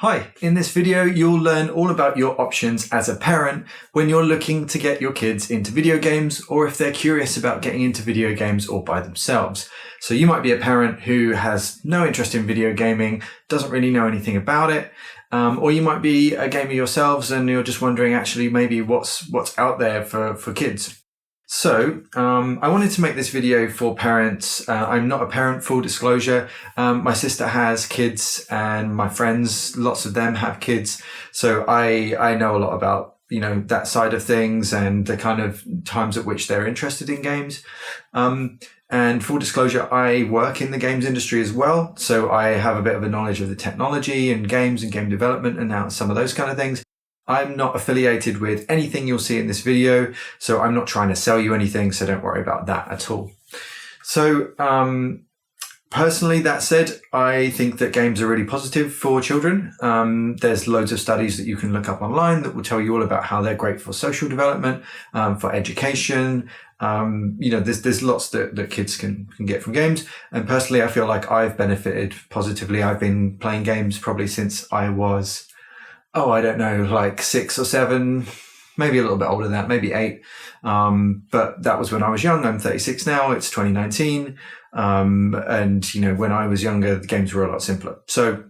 Hi, in this video you'll learn all about your options as a parent when you're looking to get your kids into video games, or if they're curious about getting into video games all by themselves. So you might be a parent who has no interest in video gaming, doesn't really know anything about it, or you might be a gamer yourselves and you're just wondering actually maybe what's out there for kids. So I wanted to make this video for parents. I'm not a parent, full disclosure. My sister has kids and my friends, lots of them have kids. So I know a lot about, that side of things and the kind of times at which they're interested in games. And full disclosure, I work in the games industry as well. So I have a bit of a knowledge of the technology and games and game development and now some of those kind of things. I'm not affiliated with anything you'll see in this video, so I'm not trying to sell you anything, so don't worry about that at all. So personally, that said, I think that games are really positive for children. There's loads of studies that you can look up online that will tell you all about how they're great for social development, for education. There's lots that kids can get from games. And personally, I feel like I've benefited positively. I've been playing games probably since I was like 6 or 7, maybe a little bit older than that, maybe 8. But that was when I was young. I'm 36 now. It's 2019. And when I was younger, the games were a lot simpler. So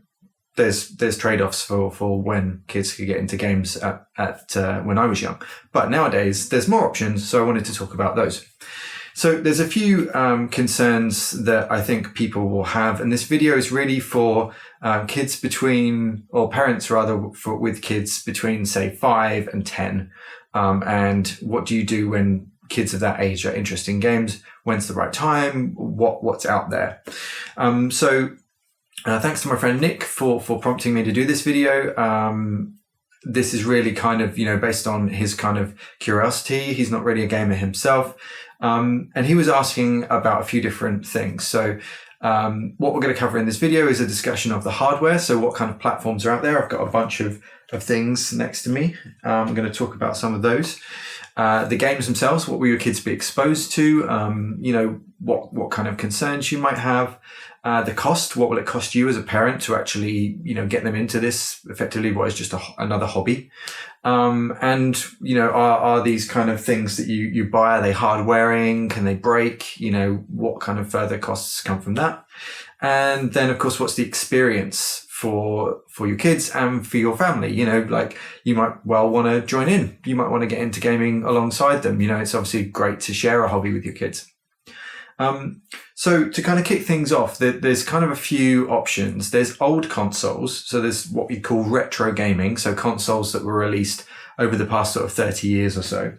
there's trade-offs for when kids could get into games at when I was young. But nowadays there's more options. So I wanted to talk about those. So there's a few concerns that I think people will have, and this video is really for parents with kids between say 5 and 10. And what do you do when kids of that age are interested in games? When's the right time? What's out there? Thanks to my friend Nick for prompting me to do this video. This is really kind of, based on his kind of curiosity. He's not really a gamer himself. And he was asking about a few different things. So what we're going to cover in this video is a discussion of the hardware. So what kind of platforms are out there? I've got a bunch of things next to me. I'm going to talk about some of those. The games themselves, what will your kids be exposed to? What kind of concerns you might have. The cost, what will it cost you as a parent to actually, get them into this, effectively what is just another hobby? Are these kind of things that you buy, are they hard wearing? Can they break? What kind of further costs come from that? And then of course, what's the experience for your kids and for your family? You might well want to join in. You might want to get into gaming alongside them. It's obviously great to share a hobby with your kids. So to kind of kick things off, there's kind of a few options. There's old consoles. So there's what we call retro gaming. So consoles that were released over the past sort of 30 years or so.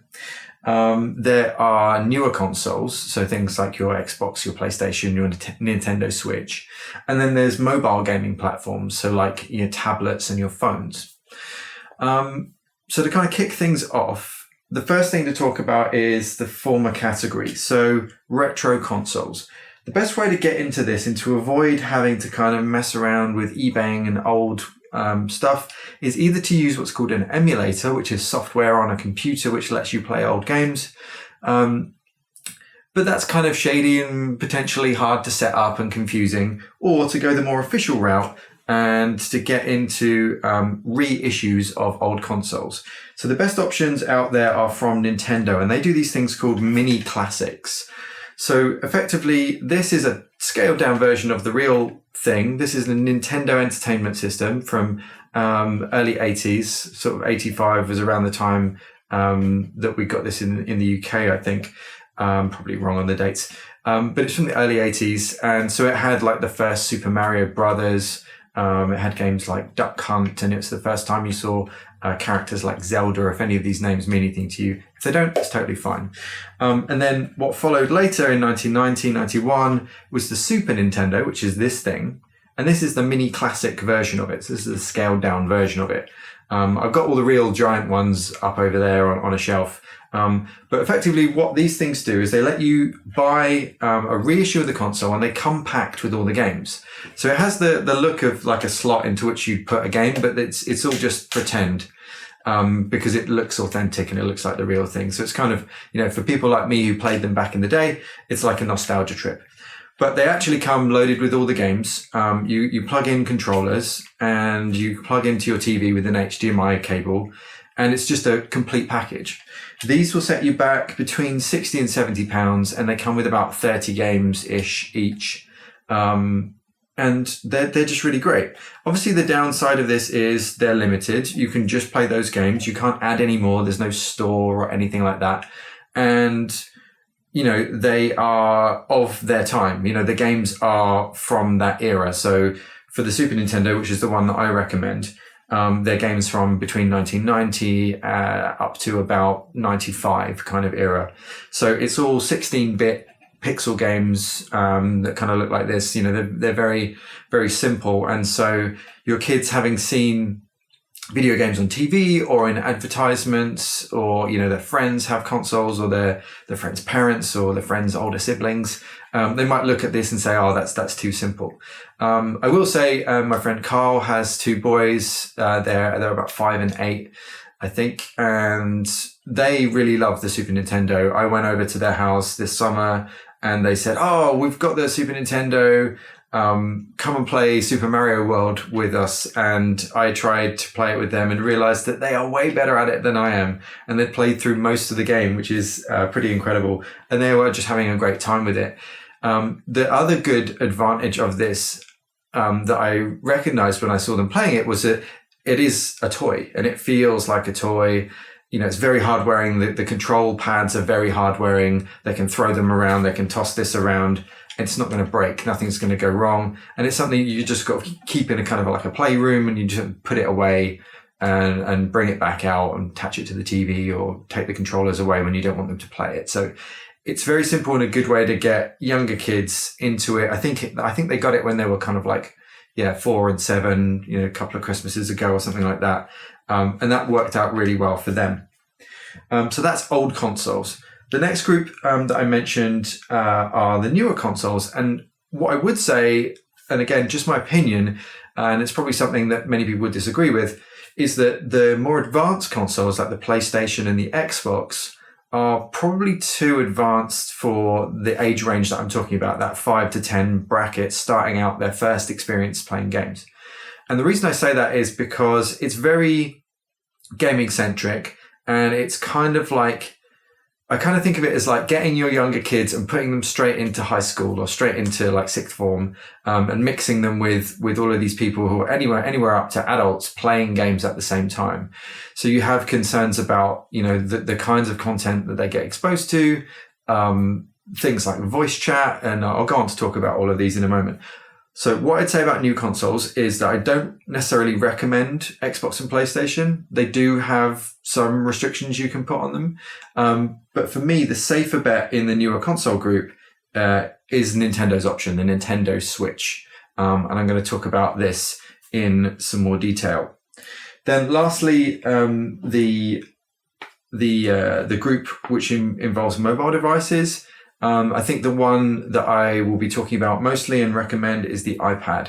There are newer consoles. So things like your Xbox, your PlayStation, your Nintendo Switch. And then there's mobile gaming platforms. So like your tablets and your phones. So to kind of kick things off, the first thing to talk about is the former category. So retro consoles. The best way to get into this and to avoid having to kind of mess around with eBaying and old stuff is either to use what's called an emulator, which is software on a computer which lets you play old games. But that's kind of shady and potentially hard to set up and confusing, or to go the more official route and to get into reissues of old consoles. So the best options out there are from Nintendo, and they do these things called mini classics. So effectively, this is a scaled down version of the real thing. This is a Nintendo Entertainment System from early 80s, sort of 85 was around the time that we got this in the UK, I think. Probably wrong on the dates. But it's from the early 80s. And so it had like the first Super Mario Brothers. It had games like Duck Hunt, and it's the first time you saw characters like Zelda. If any of these names mean anything to you, if they don't, it's totally fine. And then what followed later in 1990, 91 was the Super Nintendo, which is this thing. And this is the mini classic version of it. So this is a scaled down version of it. I've got all the real giant ones up over there on a shelf. But effectively what these things do is they let you buy a reissue of the console, and they come packed with all the games. So it has the look of like a slot into which you put a game, but it's all just pretend, because it looks authentic and it looks like the real thing. So it's kind of, for people like me who played them back in the day, it's like a nostalgia trip. But they actually come loaded with all the games. You plug in controllers and you plug into your TV with an HDMI cable, and it's just a complete package. These will set you back between £60 and £70, and they come with about 30 games-ish each. And they're just really great. Obviously, the downside of this is they're limited. You can just play those games. You can't add any more. There's no store or anything like that. And, you know, they are of their time. You know, the games are from that era. So for the Super Nintendo, which is the one that I recommend, they're games from between 1990 up to about 95 kind of era. So it's all 16-bit pixel games that kind of look like this. You know, they're very, very simple. And so your kids, having seen video games on TV or in advertisements, or, you know, their friends have consoles, or their friends' parents or their friends' older siblings, they might look at this and say, oh, that's too simple. I will say, my friend Carl has two boys. They're about 5 and 8, I think, and they really love the Super Nintendo. I went over to their house this summer and they said, oh, we've got the Super Nintendo. Come and play Super Mario World with us. And I tried to play it with them and realized that they are way better at it than I am. And they'd played through most of the game, which is pretty incredible. And they were just having a great time with it. The other good advantage of this that I recognized when I saw them playing it was that it is a toy, and it feels like a toy. You know, it's very hard wearing. The control pads are very hard wearing. They can throw them around. They can toss this around. It's not going to break. Nothing's going to go wrong. And it's something you just got to keep in a kind of like a playroom, and you just put it away and bring it back out and attach it to the TV, or take the controllers away when you don't want them to play it. So it's very simple and a good way to get younger kids into it. I think they got it when they were kind of like, 4 and 7, you know, a couple of Christmases ago or something like that. And that worked out really well for them. So that's old consoles. The next group that I mentioned are the newer consoles. And what I would say, and again, just my opinion, and it's probably something that many people would disagree with, is that the more advanced consoles like the PlayStation and the Xbox are probably too advanced for the age range that I'm talking about, that 5 to 10 bracket, starting out their first experience playing games. And the reason I say that is because it's very gaming centric, and it's kind of like, I kind of think of it as like getting your younger kids and putting them straight into high school or straight into like sixth form, and mixing them with all of these people who are anywhere up to adults playing games at the same time. So you have concerns about, you know, the kinds of content that they get exposed to, things like voice chat, and I'll go on to talk about all of these in a moment. So what I'd say about new consoles is that I don't necessarily recommend Xbox and PlayStation. They do have some restrictions you can put on them. But for me, the safer bet in the newer console group is Nintendo's option, the Nintendo Switch. And I'm going to talk about this in some more detail. Then lastly, the group which involves mobile devices. I think the one that I will be talking about mostly and recommend is the iPad.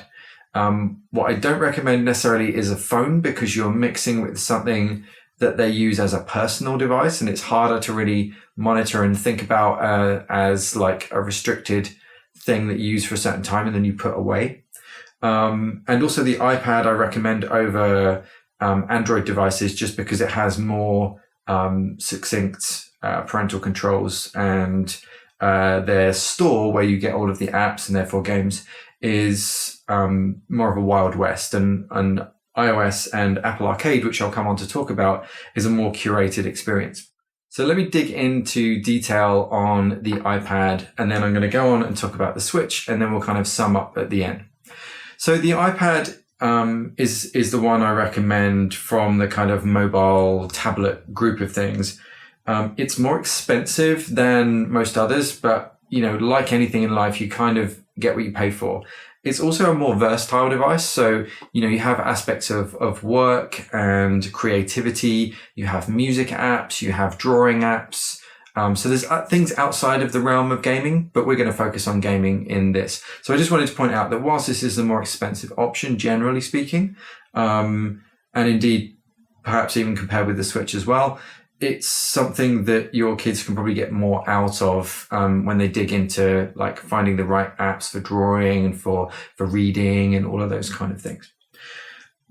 What I don't recommend necessarily is a phone, because you're mixing with something that they use as a personal device, and it's harder to really monitor and think about as like a restricted thing that you use for a certain time and then you put away. And also the iPad I recommend over Android devices, just because it has more succinct parental controls, and their store, where you get all of the apps and therefore games, is more of a Wild West, and iOS and Apple Arcade, which I'll come on to talk about, is a more curated experience. So let me dig into detail on the iPad, and then I'm going to go on and talk about the Switch, and then we'll kind of sum up at the end. So the iPad is the one I recommend from the kind of mobile tablet group of things. It's more expensive than most others, but, you know, like anything in life, you kind of get what you pay for. It's also a more versatile device. So, you know, you have aspects of work and creativity. You have music apps, you have drawing apps. So there's things outside of the realm of gaming, but we're going to focus on gaming in this. So I just wanted to point out that whilst this is the more expensive option, generally speaking, and indeed, perhaps even compared with the Switch as well, it's something that your kids can probably get more out of when they dig into like finding the right apps for drawing and for reading and all of those kind of things.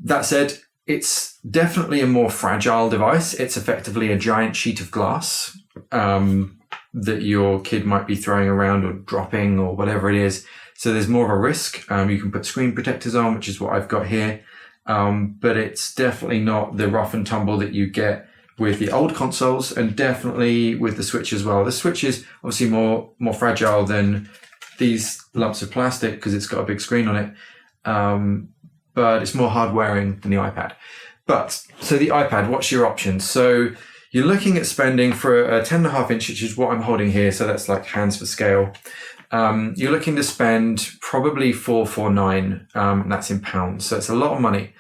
That said, it's definitely a more fragile device. It's effectively a giant sheet of glass that your kid might be throwing around or dropping or whatever it is. So there's more of a risk. You can put screen protectors on, which is what I've got here. But it's definitely not the rough and tumble that you get with the old consoles, and definitely with the Switch as well. The Switch is obviously more fragile than these lumps of plastic because it's got a big screen on it. But it's more hard wearing than the iPad. So the iPad, what's your options? So you're looking at spending for a 10.5 inch, which is what I'm holding here. So that's like hands for scale. You're looking to spend probably $449, and that's in pounds. So it's a lot of money.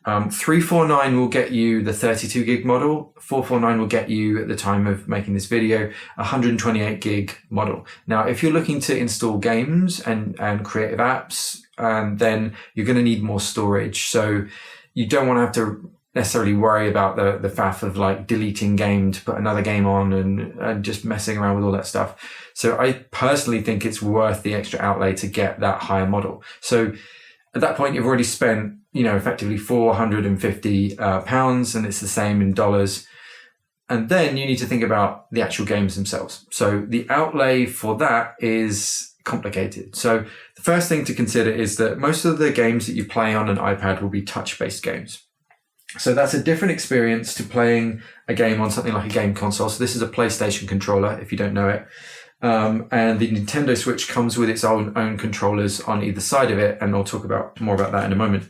$349 will get you the 32 gig model. $449 will get you, at the time of making this video, 128 gig model. Now, if you're looking to install games and creative apps, then you're going to need more storage. So you don't want to have to necessarily worry about the faff of like deleting game to put another game on and just messing around with all that stuff. So I personally think it's worth the extra outlay to get that higher model. So at that point, you've already spent, effectively £450, and it's the same in dollars. And then you need to think about the actual games themselves. So the outlay for that is complicated. So the first thing to consider is that most of the games that you play on an iPad will be touch-based games. So that's a different experience to playing a game on something like a game console. So this is a PlayStation controller, if you don't know it. And the Nintendo Switch comes with its own controllers on either side of it, and I'll talk more about that in a moment.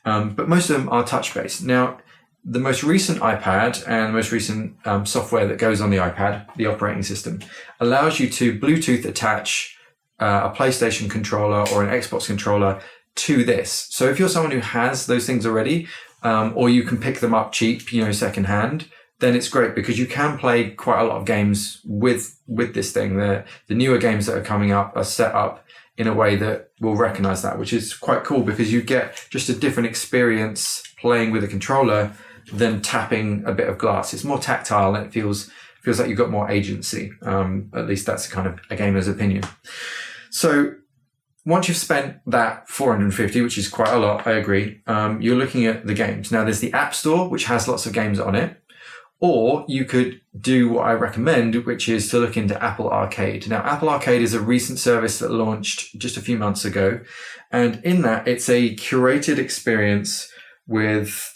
But most of them are touch-based. Now, the most recent iPad and the most recent software that goes on the iPad, the operating system, allows you to Bluetooth attach a PlayStation controller or an Xbox controller to this. So if you're someone who has those things already, or you can pick them up cheap, secondhand, then it's great because you can play quite a lot of games with this thing. The newer games that are coming up are set up in a way that will recognize that, which is quite cool because you get just a different experience playing with a controller than tapping a bit of glass. It's more tactile and it feels like you've got more agency. At least that's kind of a gamer's opinion. So once you've spent that $450, which is quite a lot, I agree, you're looking at the games. Now there's the App Store, which has lots of games on it. Or you could do what I recommend, which is to look into Apple Arcade. Now, Apple Arcade is a recent service that launched just a few months ago. And in that, it's a curated experience with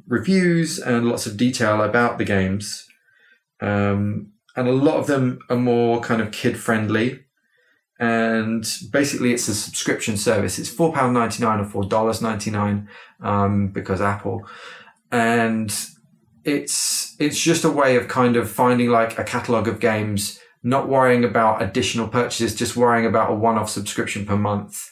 reviews and lots of detail about the games. And a lot of them are more kind of kid-friendly. And basically, it's a subscription service. It's £4.99 or $4.99 because Apple. And it's just a way of kind of finding like a catalog of games, not worrying about additional purchases, just worrying about a one-off subscription per month,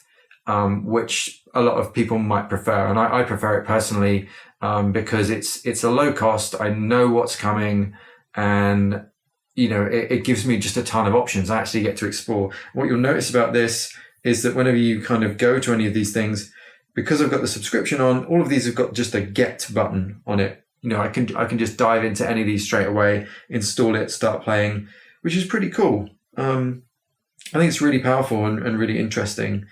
which a lot of people might prefer. And I prefer it personally because it's a low cost. I know what's coming, and it gives me just a ton of options. I actually get to explore. What you'll notice about this is that whenever you kind of go to any of these things, because I've got the subscription on, all of these have got just a get button on it. I can just dive into any of these straight away, install it, start playing, which is pretty cool. I think it's really powerful and really interesting.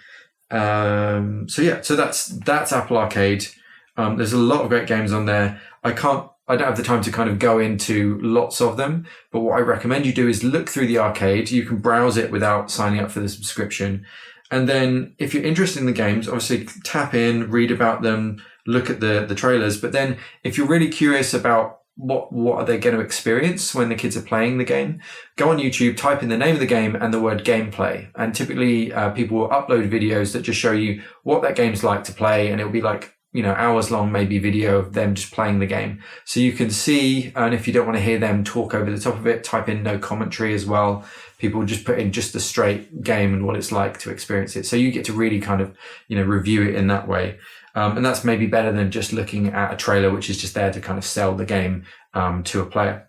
So that's Apple Arcade. There's a lot of great games on there. I don't have the time to kind of go into lots of them, but what I recommend you do is look through the arcade. You can browse it without signing up for the subscription. And then if you're interested in the games, obviously tap in, read about them, look at the trailers. But then if you're really curious about what are they going to experience when the kids are playing the game, go on YouTube, type in the name of the game and the word gameplay. And typically people will upload videos that just show you what that game's like to play. And it'll be like, hours long, maybe video of them just playing the game. So you can see, and if you don't want to hear them talk over the top of it, type in no commentary as well. People just put in just the straight game and what it's like to experience it. So you get to really kind of, review it in that way. And that's maybe better than just looking at a trailer, which is just there to kind of sell the game to a player.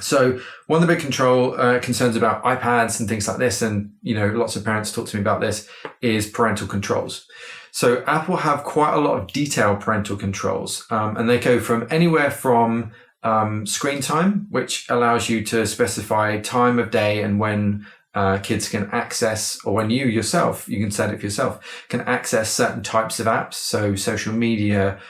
So one of the big concerns about iPads and things like this, and lots of parents talk to me about this, is parental controls. So Apple have quite a lot of detailed parental controls, and they go from anywhere from screen time, which allows you to specify time of day and when kids can access, or when you yourself, you can set it for yourself, can access certain types of apps. So social media,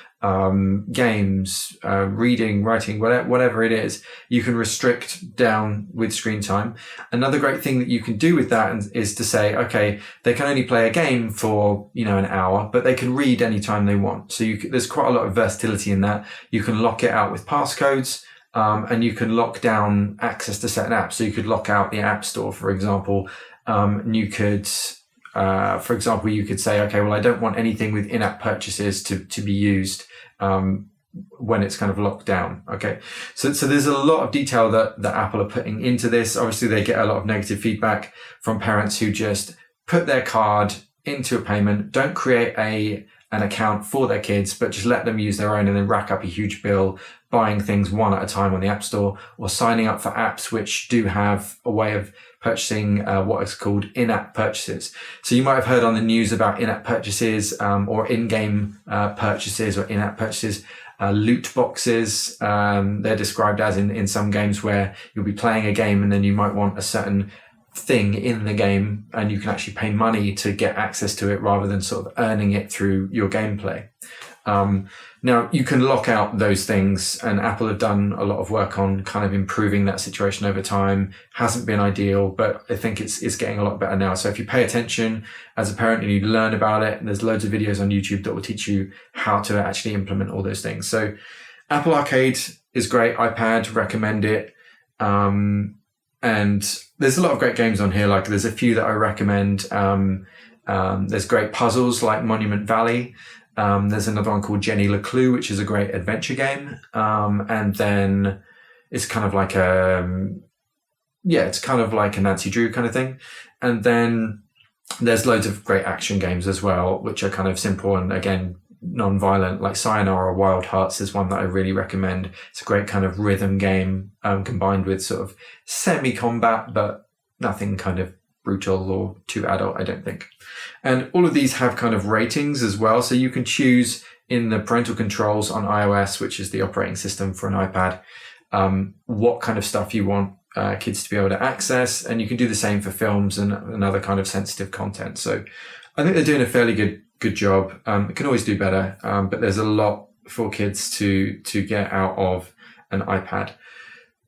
games, reading, writing, whatever it is, you can restrict down with screen time. Another great thing that you can do with that is to say, okay, they can only play a game for, an hour, but they can read anytime they want. So there's quite a lot of versatility in that. You can lock it out with passcodes. And you can lock down access to certain apps. So you could lock out the App Store, for example. And you could, for example, you could say, okay, well, I don't want anything with in-app purchases to be used when it's kind of locked down. Okay. So there's a lot of detail that Apple are putting into this. Obviously, they get a lot of negative feedback from parents who just put their card into a payment, don't create an account for their kids, but just let them use their own and then rack up a huge bill buying things one at a time on the App Store, or signing up for apps which do have a way of purchasing what is called in-app purchases. So you might have heard on the news about in-app purchases or in-game purchases or in-app purchases. Loot boxes, they're described as in some games where you'll be playing a game and then you might want a certain thing in the game and you can actually pay money to get access to it rather than sort of earning it through your gameplay. Now you can lock out those things, and Apple have done a lot of work on kind of improving that situation over time. Hasn't been ideal, but I think it's getting a lot better now. So if you pay attention as a parent and you learn about it, there's loads of videos on YouTube that will teach you how to actually implement all those things. So Apple Arcade is great. iPad, recommend it. And there's a lot of great games on here. Like there's a few that I recommend. There's great puzzles like Monument Valley. There's another one called Jenny LeClue, which is a great adventure game. And then it's kind of like it's kind of like a Nancy Drew kind of thing. And then there's loads of great action games as well, which are kind of simple and again, non-violent, like Sayonara Wild Hearts is one that I really recommend. It's a great kind of rhythm game, combined with sort of semi-combat, but nothing kind of brutal or too adult, I don't think. And all of these have kind of ratings as well. So you can choose in the parental controls on iOS, which is the operating system for an iPad, what kind of stuff you want kids to be able to access. And you can do the same for films and other kind of sensitive content. So I think they're doing a fairly good job. It can always do better, but there's a lot for kids to get out of an iPad.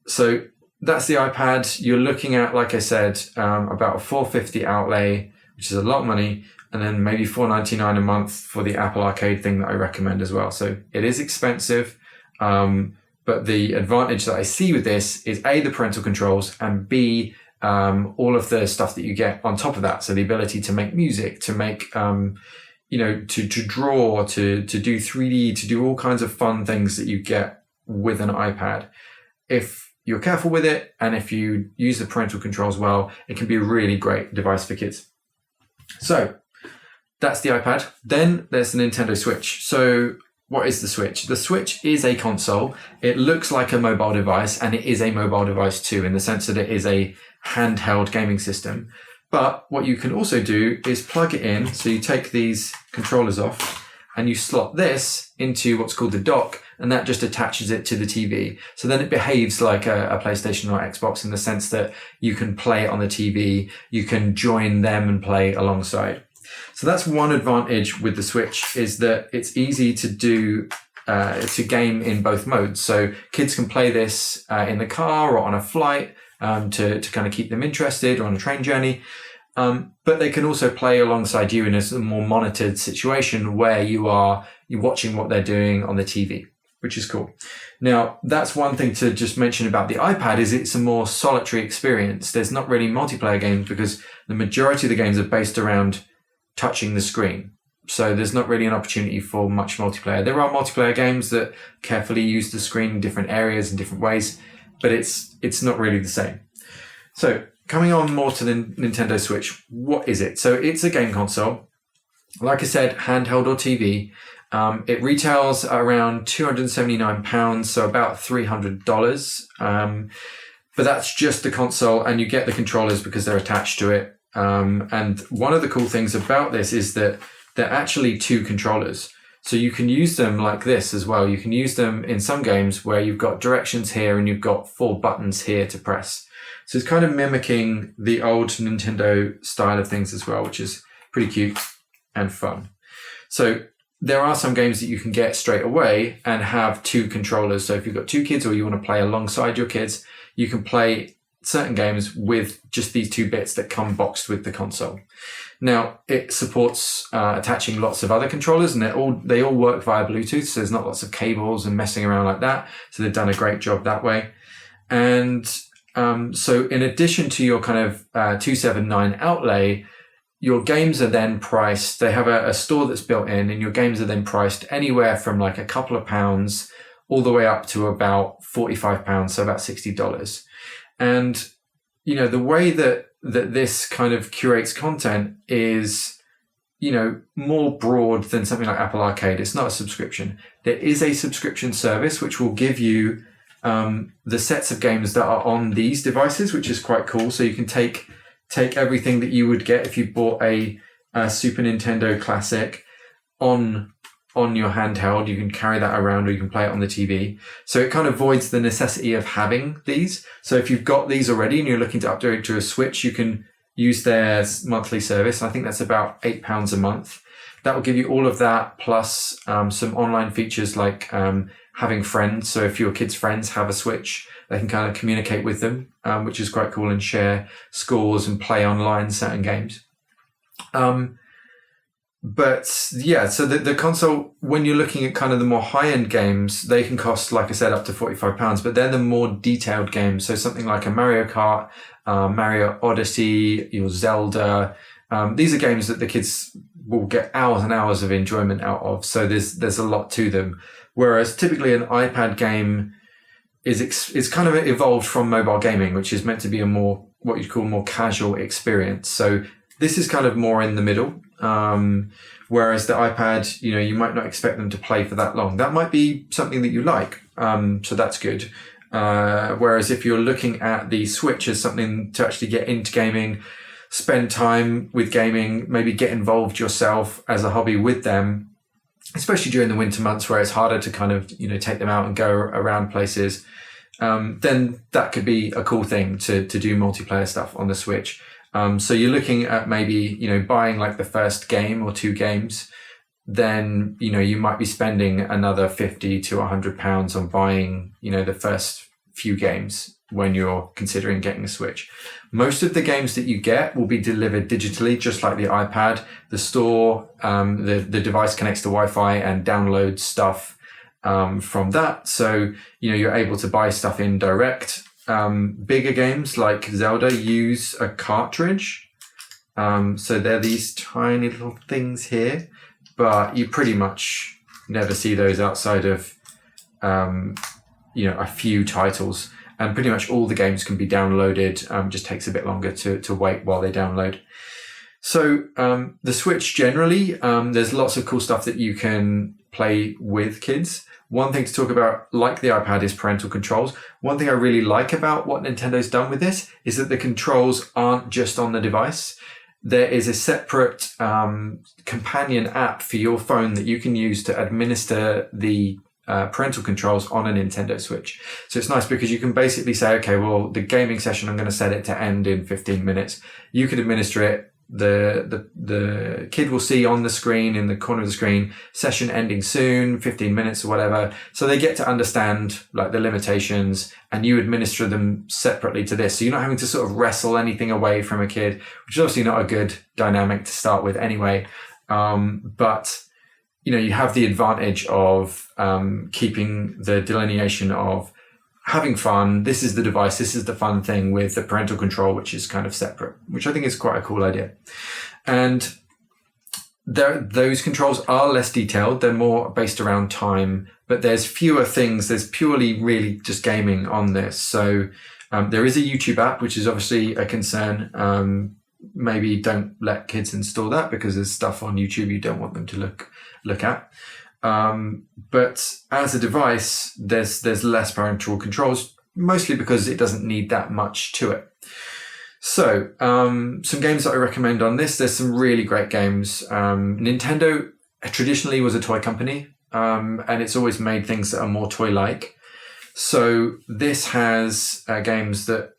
So that's the iPad. You're looking at, like I said, about a $450 outlay, which is a lot of money, and then maybe $499 a month for the Apple Arcade thing that I recommend as well. So it is expensive, but the advantage that I see with this is A, the parental controls, and B, all of the stuff that you get on top of that. So the ability to make music, to make, to draw, to do 3D, to do all kinds of fun things that you get with an iPad. If you're careful with it, and if you use the parental controls well, it can be a really great device for kids. So that's the iPad. Then there's the Nintendo Switch. So what is the Switch? The Switch is a console. It looks like a mobile device, and it is a mobile device too, in the sense that it is a handheld gaming system. But what you can also do is plug it in. So you take these controllers off and you slot this into what's called the dock, and that just attaches it to the TV. So then it behaves like a PlayStation or Xbox in the sense that you can play it on the TV, you can join them and play alongside. So that's one advantage with the Switch, is that it's easy to do, to game in both modes. So kids can play this in the car or on a flight to kind of keep them interested, or on a train journey. But they can also play alongside you in a more monitored situation where you're watching what they're doing on the TV, which is cool. Now, that's one thing to just mention about the iPad, is it's a more solitary experience. There's not really multiplayer games because the majority of the games are based around touching the screen. So there's not really an opportunity for much multiplayer. There are multiplayer games that carefully use the screen in different areas in different ways, but it's not really the same. So coming on more to the Nintendo Switch, what is it? So it's a game console. Like I said, handheld or TV. It retails around £279, so about $300. But that's just the console, and you get the controllers because they're attached to it. And one of the cool things about this is that they're actually two controllers. So you can use them like this as well. You can use them in some games where you've got directions here and you've got 4 buttons here to press. So it's kind of mimicking the old Nintendo style of things as well, which is pretty cute and fun. So there are some games that you can get straight away and have 2 controllers. So if you've got 2 kids or you want to play alongside your kids, you can play certain games with just these 2 bits that come boxed with the console. Now, it supports attaching lots of other controllers, and they all work via Bluetooth, so there's not lots of cables and messing around like that. So they've done a great job that way. And so in addition to your kind of $279 outlay, your games are then priced, they have a store that's built in, and your games are then priced anywhere from like a couple of pounds all the way up to about £45, so about $60. And, you know, the way that this kind of curates content is, you know, more broad than something like Apple Arcade. It's not a subscription. There is a subscription service which will give you the sets of games that are on these devices, which is quite cool. So you can take everything that you would get if you bought a Super Nintendo Classic on your handheld. You can carry that around, or you can play it on the TV. So it kind of voids the necessity of having these. So if you've got these already and you're looking to upgrade to a Switch, you can use their monthly service. I think that's about £8 a month. That will give you all of that, plus some online features like having friends. So if your kids' friends have a Switch, they can kind of communicate with them, which is quite cool, and share scores and play online certain games. But yeah, so the console, when you're looking at kind of the more high-end games, they can cost, like I said, up to £45, but they're the more detailed games. So something like a Mario Kart, Mario Odyssey, your Zelda, these are games that the kids will get hours and hours of enjoyment out of. So there's a lot to them. Whereas typically an iPad game is kind of evolved from mobile gaming, which is meant to be a more, what you'd call more casual experience. So this is kind of more in the middle. Whereas the iPad, you know, you might not expect them to play for that long. That might be something that you like. So that's good. Whereas if you're looking at the Switch as something to actually get into gaming, spend time with gaming, maybe get involved yourself as a hobby with them, especially during the winter months where it's harder to kind of, you know, take them out and go around places, then that could be a cool thing to do multiplayer stuff on the Switch. So you're looking at maybe, you know, buying like the first game or 2 games, then, you know, you might be spending another £50 to £100 on buying, you know, the first few games when you're considering getting a Switch. Most of the games that you get will be delivered digitally, just like the iPad. The store, the device connects to Wi-Fi and downloads stuff from that. So, you know, you're able to buy stuff in direct. Bigger games like Zelda use a cartridge. So they're these tiny little things here, but you pretty much never see those outside of, you know, a few titles. And pretty much all the games can be downloaded. Just takes a bit longer to wait while they download. So the Switch generally, there's lots of cool stuff that you can play with kids. One thing to talk about, like the iPad, is parental controls. One thing I really like about what Nintendo's done with this is that the controls aren't just on the device. There is a separate companion app for your phone that you can use to administer the parental controls on a Nintendo Switch. So it's nice because you can basically say, okay, well, the gaming session, I'm going to set it to end in 15 minutes. You can administer it. The kid will see on the screen, in the corner of the screen, session ending soon, 15 minutes or whatever. So they get to understand like the limitations, and you administer them separately to this. So you're not having to sort of wrestle anything away from a kid, which is obviously not a good dynamic to start with anyway. But you know, you have the advantage of keeping the delineation of having fun. This is the device. This is the fun thing, with the parental control, which is kind of separate, which I think is quite a cool idea. And those controls are less detailed. They're more based around time, but there's fewer things. There's purely really just gaming on this. So there is a YouTube app, which is obviously a concern. Maybe don't let kids install that because there's stuff on YouTube you don't want them to look at. But as a device, there's less parental controls, mostly because it doesn't need that much to it. So, some games that I recommend on this, there's some really great games. Nintendo traditionally was a toy company, and it's always made things that are more toy-like. So this has games that,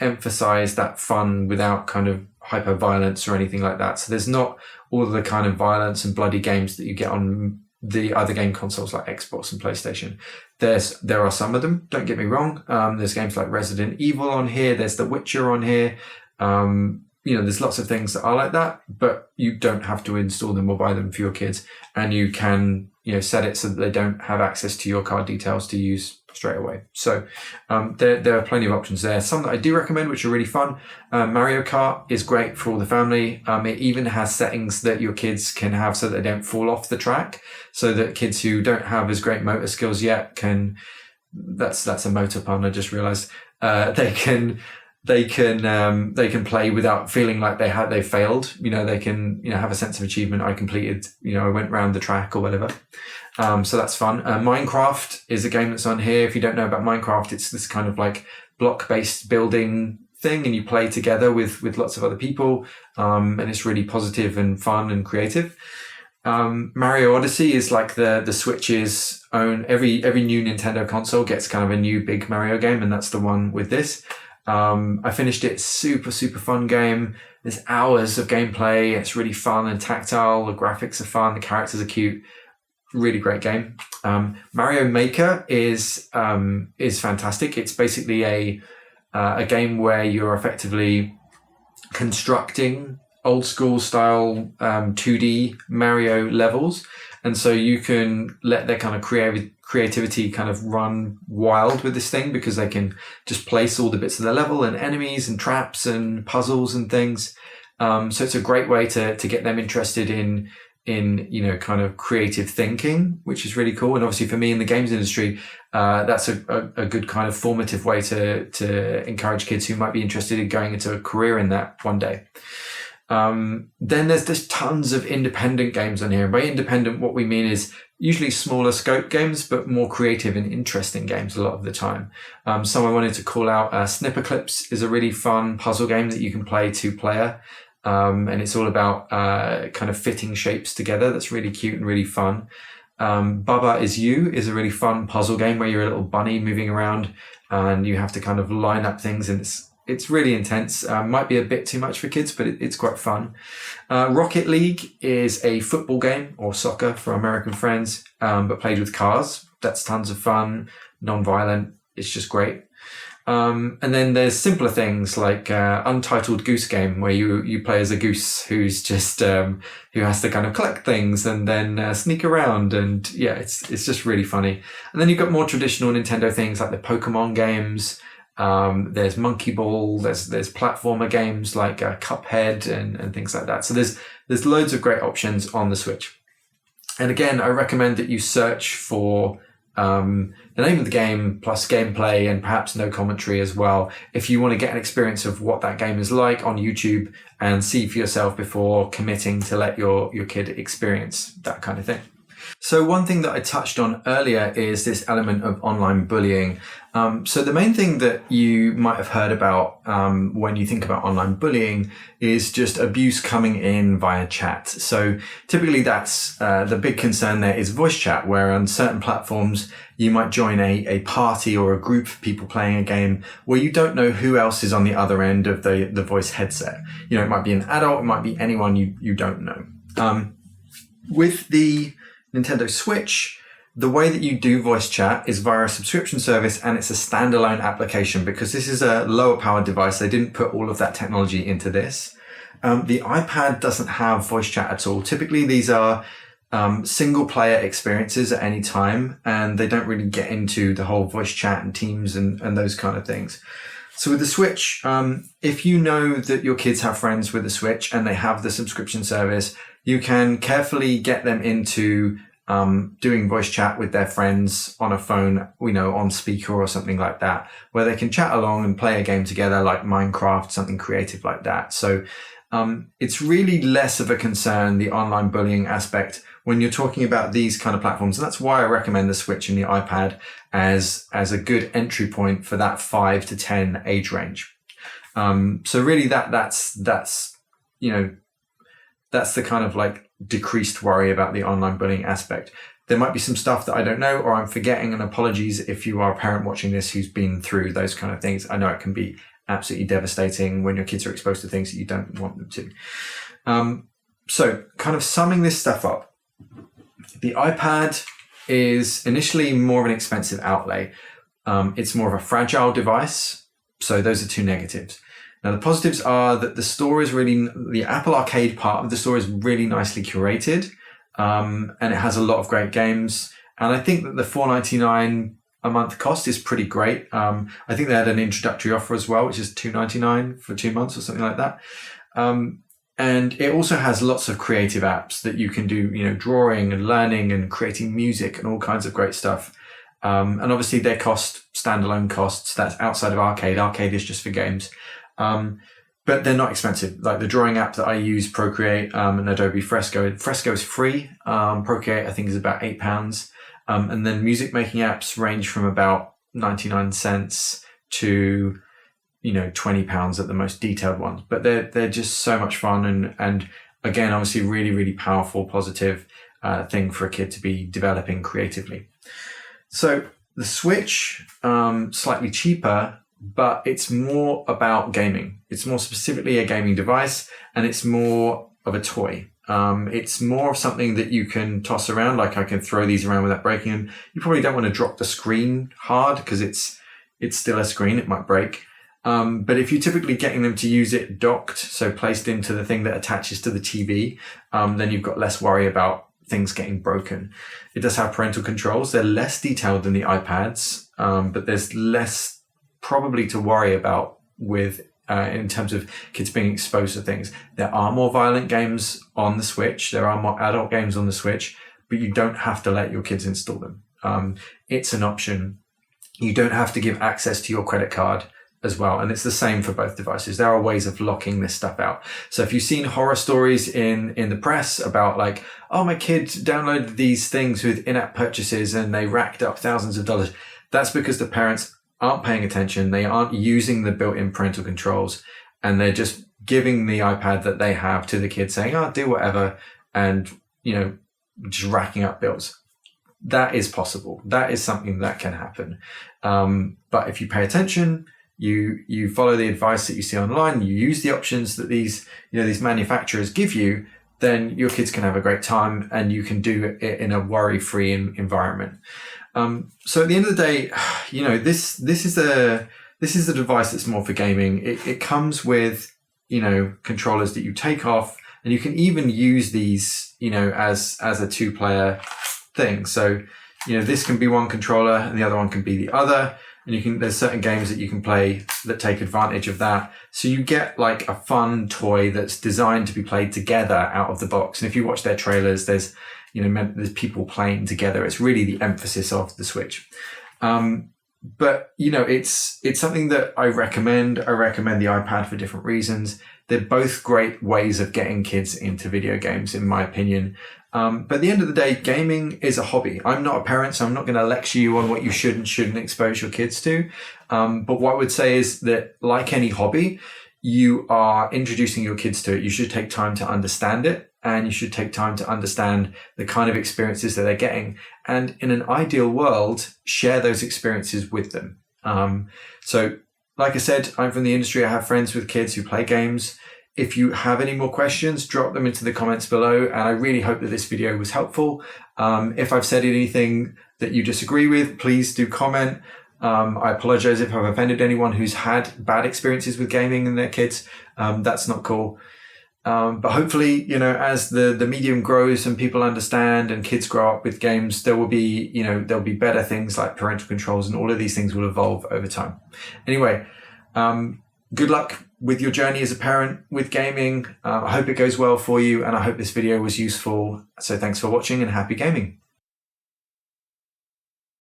emphasize that fun without kind of hyper violence or anything like that. So there's not all of the kind of violence and bloody games that you get on the other game consoles like Xbox and PlayStation. There are some of them, don't get me wrong. There's games like Resident Evil on here. There's The Witcher on here. There's lots of things that are like that, but you don't have to install them or buy them for your kids. And you can, set it so that they don't have access to your card details to use straight away. So there are plenty of options there. Some that I do recommend, which are really fun. Mario Kart is great for all the family. It even has settings that your kids can have so that they don't fall off the track, so that kids who don't have as great motor skills yet can, that's a motor pun, I just realized, they can play without feeling like they failed. They can, have a sense of achievement. I completed, I went round the track or whatever. So that's fun. Minecraft is a game that's on here. If you don't know about Minecraft, it's this kind of like block-based building thing, and you play together with lots of other people. And it's really positive and fun and creative. Mario Odyssey is like the Switch's own, every new Nintendo console gets kind of a new big Mario game, and that's the one with this. I finished it. Super, super fun game. There's hours of gameplay. It's really fun and tactile. The graphics are fun. The characters are cute. Really great game. Mario Maker is fantastic. It's basically a game where you're effectively constructing old school style 2D Mario levels, and so you can let their kind of creativity kind of run wild with this thing, because they can just place all the bits of the level and enemies and traps and puzzles and things. So it's a great way to get them interested in kind of creative thinking, which is really cool. And obviously for me in the games industry, that's a good kind of formative way to encourage kids who might be interested in going into a career in that one day. Then there's tons of independent games on here. And by independent, what we mean is usually smaller scope games, but more creative and interesting games a lot of the time. So I wanted to call out Snipper Clips is a really fun puzzle game that you can play 2-player. And it's all about kind of fitting shapes together. That's really cute and really fun. Baba Is You is a really fun puzzle game where you're a little bunny moving around and you have to kind of line up things, and it's really intense. Might be a bit too much for kids, but it's quite fun. Rocket League is a football game, or soccer for American friends, but played with cars. That's tons of fun, non-violent. It's just great. And then there's simpler things like Untitled Goose Game, where you play as a goose who's just who has to kind of collect things and then sneak around, and yeah, it's just really funny. And then you've got more traditional Nintendo things like the Pokemon games. There's Monkey Ball. There's platformer games like Cuphead and things like that. So there's loads of great options on the Switch. And again, I recommend that you search for the name of the game plus gameplay and perhaps no commentary as well, if you want to get an experience of what that game is like on YouTube and see for yourself before committing to let your kid experience that kind of thing. So one thing that I touched on earlier is this element of online bullying. So the main thing that you might have heard about when you think about online bullying is just abuse coming in via chat. So typically that's the big concern there is voice chat, where on certain platforms you might join a party or a group of people playing a game where you don't know who else is on the other end of the voice headset. It might be an adult, it might be anyone you don't know. With the Nintendo Switch, the way that you do voice chat is via a subscription service, and it's a standalone application because this is a lower powered device. They didn't put all of that technology into this. The iPad doesn't have voice chat at all. Typically, these are single player experiences at any time, and they don't really get into the whole voice chat and Teams and those kind of things. So with the Switch, if you know that your kids have friends with the Switch and they have the subscription service, you can carefully get them into doing voice chat with their friends on a phone, on speaker or something like that, where they can chat along and play a game together like Minecraft, something creative like that. So it's really less of a concern, the online bullying aspect, when you're talking about these kind of platforms. And that's why I recommend the Switch and the iPad as a good entry point for that 5 to 10 age range. So really that's the kind of like decreased worry about the online bullying aspect. There might be some stuff that I don't know or I'm forgetting, and apologies if you are a parent watching this who's been through those kind of things. I know it can be absolutely devastating when your kids are exposed to things that you don't want them to. So kind of summing this stuff up, the iPad is initially more of an expensive outlay. It's more of a fragile device. So those are two negatives. Now, the positives are that the store is really, the Apple Arcade part of the store is really nicely curated. And it has a lot of great games. And I think that the $4.99 a month cost is pretty great. I think they had an introductory offer as well, which is $2.99 for 2 months or something like that. And it also has lots of creative apps that you can do, drawing and learning and creating music and all kinds of great stuff. And obviously they cost standalone costs. That's outside of Arcade. Arcade is just for games. But they're not expensive. Like the drawing app that I use, Procreate, and Adobe Fresco. Fresco is free. Procreate, I think, is about £8. And then music making apps range from about 99 cents to, £20 at the most detailed ones. But they're just so much fun. And again, obviously really, really powerful, positive, thing for a kid to be developing creatively. So the Switch, slightly cheaper, but it's more about gaming. It's more specifically a gaming device, and it's more of a toy. It's more of something that you can toss around. Like I can throw these around without breaking them. You probably don't want to drop the screen hard because it's still a screen. It might break. But if you're typically getting them to use it docked, so placed into the thing that attaches to the TV, then you've got less worry about things getting broken. It does have parental controls. They're less detailed than the iPads, but there's less probably to worry about with in terms of kids being exposed to things. There are more violent games on the Switch. There are more adult games on the Switch, but you don't have to let your kids install them. It's an option. You don't have to give access to your credit card as well. And it's the same for both devices. There are ways of locking this stuff out. So if you've seen horror stories in the press about like, oh, my kid downloaded these things with in-app purchases and they racked up thousands of dollars, that's because the parents aren't paying attention. They aren't using the built-in parental controls, and they're just giving the iPad that they have to the kid saying, oh, do whatever. And, just racking up bills. That is possible. That is something that can happen. But if you pay attention, you follow the advice that you see online, you use the options that these manufacturers give you, then your kids can have a great time and you can do it in a worry-free environment. So at the end of the day, this is a device that's more for gaming. It comes with, controllers that you take off, and you can even use these, as a two-player thing. So, this can be one controller and the other one can be the other. And there's certain games that you can play that take advantage of that. So you get like a fun toy that's designed to be played together out of the box. And if you watch their trailers, there's people playing together. It's really the emphasis of the Switch. But it's something that I recommend. I recommend the iPad for different reasons. They're both great ways of getting kids into video games, in my opinion. But at the end of the day, gaming is a hobby. I'm not a parent, so I'm not going to lecture you on what you should and shouldn't expose your kids to. But what I would say is that, like any hobby, you are introducing your kids to it. You should take time to understand it, and you should take time to understand the kind of experiences that they're getting. And in an ideal world, share those experiences with them. So like I said, I'm from the industry. I have friends with kids who play games. If you have any more questions, drop them into the comments below. And I really hope that this video was helpful. If I've said anything that you disagree with, please do comment. I apologize if I've offended anyone who's had bad experiences with gaming and their kids. That's not cool. But hopefully, as the medium grows and people understand and kids grow up with games, there will be, there'll be better things like parental controls, and all of these things will evolve over time. Anyway, good luck with your journey as a parent with gaming. I hope it goes well for you, and I hope this video was useful. So thanks for watching, and happy gaming.